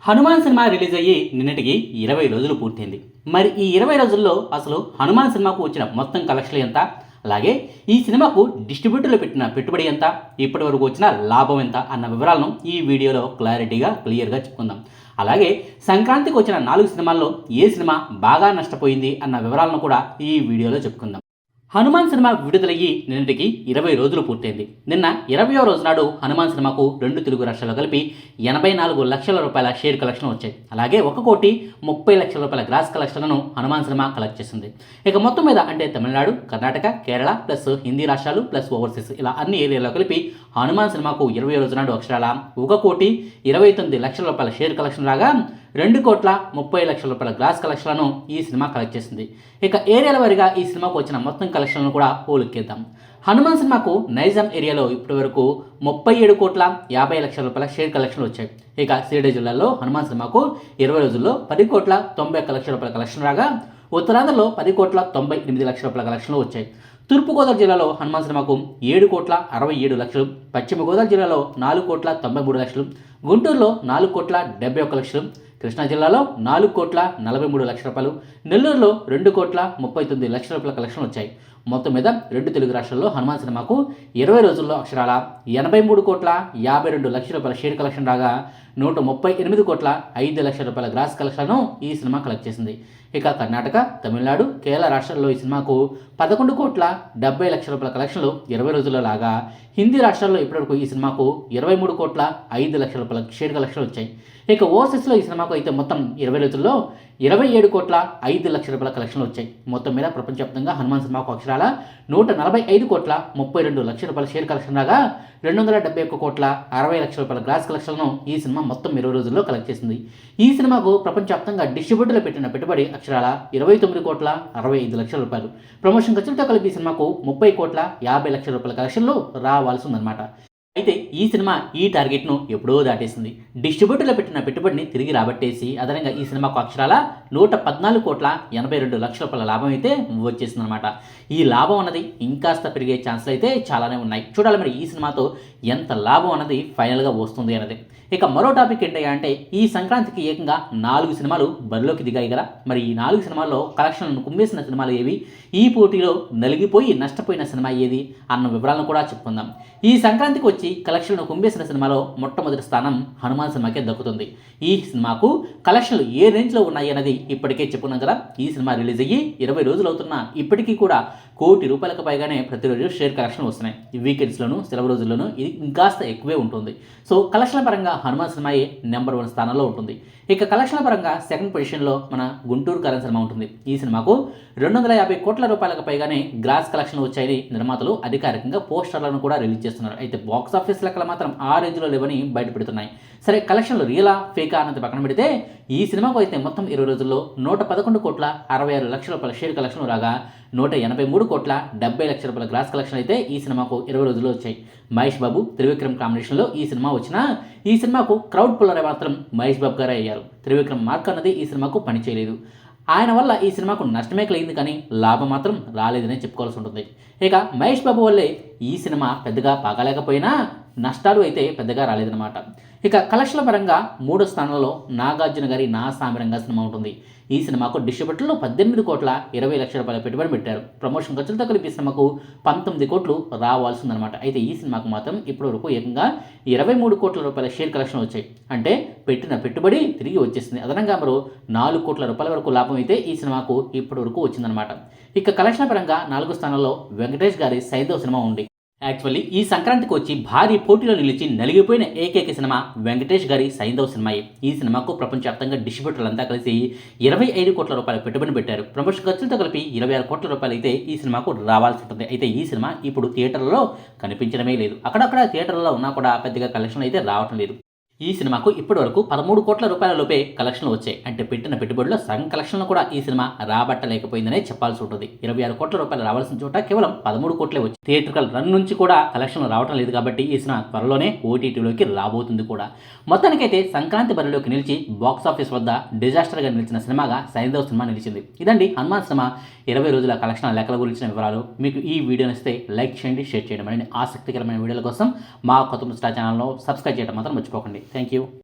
Hanuman cinema release అయ్యి నిన్నటికి 20 రోజులు పూర్తయింది. మరి ఈ 20 రోజుల్లో అసలు హనుమాన్ సినిమాకు వచ్చిన మొత్తం కలెక్షన్లు ఎంత? అలాగే ఈ సినిమాకు డిస్ట్రిబ్యూటర్లు పెట్టిన పెట్టుబడి ఎంత? ఇప్పటి వరకు వచ్చిన లాభం ఎంత? అన్న వివరాలను ఈ వీడియోలో క్లియర్గా చెప్పుకుందాం. అలాగే సంక్రాంతికి వచ్చిన 4 సినిమాల్లో ఏ సినిమా బాగా నష్టపోయింది అన్న వివరాలను కూడా ఈ వీడియోలో చెప్పుకుందాం. హనుమాన్ సినిమా విడుదలయ్యి నిన్నటికి 20 రోజులు పూర్తయింది. నిన్న 20వ రోజు నాడు హనుమాన్ సినిమాకు 2 తెలుగు రాష్ట్రాల్లో కలిపి 84 లక్షల రూపాయల షేర్ కలెక్షన్ వచ్చాయి. అలాగే 1,30,30,00,000 రూపాయల గ్రాస్ కలెక్షన్లను హనుమాన్ సినిమా కలెక్ట్ చేసింది. ఇక మొత్తం మీద అంటే తమిళనాడు, కర్ణాటక, కేరళ ప్లస్ హిందీ రాష్ట్రాలు ప్లస్ ఓవర్సీస్ ఇలా అన్ని ఏరియాలో కలిపి హనుమాన్ సినిమాకు 20 రోజు నాడు అక్షరాల 1,29,00,000 రూపాయల షేర్ కలెక్షన్ రాగా 2,30,00,000 రూపాయల గ్రాస్ కలెక్షన్లను ఈ సినిమా కలెక్ట్ చేసింది. ఇక ఏరియాల వారీగా ఈ సినిమాకు వచ్చిన మొత్తం కలెక్షన్లను కూడా పోలెక్కేద్దాం. హనుమాన్ సినిమాకు నైజాం ఏరియాలో ఇప్పటివరకు 37,50,00,000 రూపాయల షేర్ కలెక్షన్లు వచ్చాయి. ఇక సిరిడి జిల్లాలో హనుమాన్ సినిమాకు 20 రోజుల్లో 10,91,00,000 రూపాయల కలెక్షన్ రాగా ఉత్తరాంధ్రలో 10,98,00,000 రూపాయల కలెక్షన్లు వచ్చాయి. తూర్పుగోదావరి జిల్లాలో హనుమాన్ సినిమాకు 7,67,00,000, పశ్చిమ గోదావరి జిల్లాలో 4,93,00,000, గుంటూరులో 4,71,00,000, కృష్ణా జిల్లాలో 4,43,00,000 రూపాయలు, నెల్లూరులో 2,39,00,000 రూపాయల కలెక్షన్ వచ్చాయి. మొత్తం మీద 2 తెలుగు రాష్ట్రాల్లో హనుమాన్ సినిమాకు 20 రోజుల్లో అక్షరాల 83,52,00,000 రూపాయల షేర్ కలెక్షన్ రాగా 138,05,00,000 రూపాయల గ్రాస్ కలెక్షన్ను ఈ సినిమా కలెక్ట్ చేసింది. ఇక కర్ణాటక, తమిళనాడు, కేరళ రాష్ట్రాల్లో ఈ సినిమాకు 11,70,00,000 రూపాయల కలెక్షన్లు 20 రోజుల్లో లాగా హిందీ రాష్ట్రాల్లో ఇప్పటివరకు ఈ సినిమాకు 23,05,00,000 రూపాయల షేర్ కలెక్షన్లు వచ్చాయి. ఇక ఓవర్సీస్లో ఈ సినిమాకు అయితే మొత్తం 20 రోజుల్లో 27,05,00,000 రూపాయల కలెక్షన్లు వచ్చాయి. మొత్తం మీద ప్రపంచవ్యాప్తంగా హనుమాన్ సినిమాకు అక్షరాల 145,32,00,000 రూపాయల షేర్ కలెక్షన్ రాగా 271,60,00,000 రూపాయల గ్రాస్ కలెక్షన్లను ఈ సినిమా మొత్తం 20 రోజుల్లో కలెక్ట్ చేసింది. ఈ సినిమాకు ప్రపంచవ్యాప్తంగా డిస్ట్రిబ్యూటర్లు పెట్టిన పెట్టుబడి అక్షరాల 29,65,00,000 రూపాయలు. ప్రమోషన్ ఖర్చులతో కలిపి ఈ సినిమాకు 30,50,00,000 రూపాయల కలెక్షన్లు రావాల్సి ఉందన్నమాట. అయితే ఈ సినిమా ఈ టార్గెట్ను ఎప్పుడో దాటేసింది. డిస్ట్రిబ్యూటర్లు పెట్టిన పెట్టుబడిని తిరిగి రాబట్టేసి అదనంగా ఈ సినిమాకు అక్షరాల 114,82,00,000 రూపాయల లాభం అయితే వచ్చేసింది అనమాట. ఈ లాభం అన్నది ఇంకాస్త పెరిగే ఛాన్సులు అయితే చాలానే ఉన్నాయి. చూడాలి మరి ఈ సినిమాతో ఎంత లాభం అన్నది ఫైనల్గా వస్తుంది అన్నది. ఇక మరో టాపిక్ ఏంటయ్యా అంటే ఈ సంక్రాంతికి ఏకంగా 4 సినిమాలు బరిలోకి దిగాయి కదా. మరి ఈ 4 సినిమాల్లో కలెక్షన్లను కుమ్మేసిన సినిమాలు ఏవి, ఈ పోటీలో నలిగిపోయి నష్టపోయిన సినిమా ఏది అన్న వివరాలను కూడా చెప్పుకుందాం. ఈ సంక్రాంతికి వచ్చి కలెక్షన్లను కుమ్మేసిన సినిమాలో మొట్టమొదటి స్థానం హనుమాన్ సినిమాకే దక్కుతుంది. ఈ సినిమాకు కలెక్షన్లు ఏ రేంజ్లో ఉన్నాయి అన్నది ఇప్పటికే చెప్పుకున్నాం కదా. ఈ సినిమా రిలీజ్ అయ్యి 20 రోజులు అవుతున్నా ఇప్పటికీ కూడా ₹1,00,00,000 పైగానే ప్రతిరోజు షేర్ కలెక్షన్ వస్తున్నాయి. ఈ వీకెండ్స్లోను సెలవు రోజుల్లోనూ ఇది ఇంకాస్త ఎక్కువే ఉంటుంది. సో కలెక్షన్ల పరంగా హనుమాన్ సినిమాయే నెంబర్ 1 స్థానంలో ఉంటుంది. ఇక కలెక్షన్ల పరంగా సెకండ్ పొజిషన్లో మన గుంటూరు కారం సినిమా ఉంటుంది. ఈ సినిమాకు 250 కోట్ల రూపాయలకు పైగానే గ్రాస్ కలెక్షన్లు వచ్చాయని నిర్మాతలు అధికారికంగా పోస్టర్లను కూడా రిలీజ్ చేస్తున్నారు. అయితే బాక్స్ ఆఫీస్ లెక్కలు మాత్రం ఆ రేంజ్లో లేవని బయటపెడుతున్నాయి. సరే కలెక్షన్లు రియలా ఫేకా అన్నది పక్కన పెడితే ఈ సినిమాకు అయితే మొత్తం 20 రోజుల్లో 111,66,00,000 రూపాయల షేర్ కలెక్షన్ రాగా 183,70,00,000 రూపాయల గ్రాస్ కలెక్షన్ అయితే ఈ సినిమాకు 20 రోజుల్లో వచ్చాయి. మహేష్ బాబు, త్రివిక్రమ్ కాంబినేషన్లో ఈ సినిమా వచ్చినా ఈ సినిమాకు క్రౌడ్ పుల్లర్ మాత్రం మహేష్ బాబు గారే అయ్యారు. త్రివిక్రమ్ మార్క్ అన్నది ఈ సినిమాకు పనిచేయలేదు. ఆయన వల్ల ఈ సినిమాకు నష్టమే కలిగింది కానీ లాభం మాత్రం రాలేదని చెప్పుకోవాల్సి ఉంటుంది. ఇక మహేష్ బాబు వల్లే ఈ సినిమా పెద్దగా బాగాలేకపోయినా నష్టాలు అయితే పెద్దగా రాలేదన్నమాట. ఇక కలెక్షన్ల పరంగా 3వ స్థానంలో నాగార్జున గారి నా సామిరంగా సినిమా ఉంటుంది. ఈ సినిమాకు డిస్ట్రిబ్యూటర్లు 18,20,00,000 రూపాయల పెట్టుబడి పెట్టారు. ప్రమోషన్ ఖర్చులతో కలిపి ఈ సినిమాకు 19 కోట్లు రావాల్సి ఉందన్నమాట. అయితే ఈ సినిమాకు మాత్రం ఇప్పటివరకు ఏకంగా 23 కోట్ల రూపాయల షేర్ కలెక్షన్ వచ్చాయి. అంటే పెట్టిన పెట్టుబడి తిరిగి వచ్చేసింది. అదనంగా మరో 4 కోట్ల రూపాయల వరకు లాభం అయితే ఈ సినిమాకు ఇప్పటివరకు వచ్చిందనమాట. ఇక కలెక్షన్ల పరంగా 4వ స్థానంలో వెంకటేష్ గారి సైంధవ సినిమా ఉంది. యాక్చువల్లీ ఈ సంక్రాంతికి వచ్చి భారీ పోటీలో నిలిచి నలిగిపోయిన ఏకైక సినిమా వెంకటేష్ గారి సైంధవ సినిమాయే. ఈ సినిమాకు ప్రపంచవ్యాప్తంగా డిస్ట్రిబ్యూటర్లంతా కలిసి 25 కోట్ల రూపాయల పెట్టుబడి పెట్టారు. ప్రమోషన్ ఖర్చులతో కలిపి 26 కోట్ల రూపాయలు అయితే ఈ సినిమాకు రావాల్సి ఉంటుంది. అయితే ఈ సినిమా ఇప్పుడు థియేటర్లలో కనిపించడమే లేదు. అక్కడక్కడ థియేటర్లలో ఉన్నా కూడా పెద్దగా కలెక్షన్ అయితే రావటం లేదు. ఈ సినిమాకు ఇప్పటివరకు 13 కోట్ల రూపాయల లోపే కలెక్షన్లు వచ్చాయి. అంటే పెట్టిన పెట్టుబడిలో సగం కలెక్షన్లు కూడా ఈ సినిమా రాబట్టలేకపోయిందనే చెప్పాల్సి ఉంటుంది. 26 కోట్ల రూపాయలు రావాల్సిన చోట కేవలం 13 కోట్లే వచ్చాయి. థియేటర్కల్ రన్ నుంచి కూడా కలెక్షన్లు రావడం లేదు కాబట్టి ఈ సినిమా త్వరలోనే ఓటీటీలోకి రాబోతుంది కూడా. మొత్తానికైతే సంక్రాంతి బరిలోకి నిలిచి బాక్స్ ఆఫీస్ వద్ద డిజాస్టర్గా నిలిచిన సినిమాగా సైంధవ్ సినిమా నిలిచింది. ఇదండి హనుమాన్ సినిమా 20 రోజుల కలెక్షన్ లెక్కల గురించిన వివరాలు. మీకు ఈ వీడియో నచ్చితే లైక్ చేయండి, షేర్ చేయడం. మరిన్ని ఆసక్తికరమైన వీడియోల కోసం మా కొత్త స్టార్ ఛానల్ను సబ్స్క్రైబ్ చేయడం మాత్రం మర్చిపోకండి. Thank you.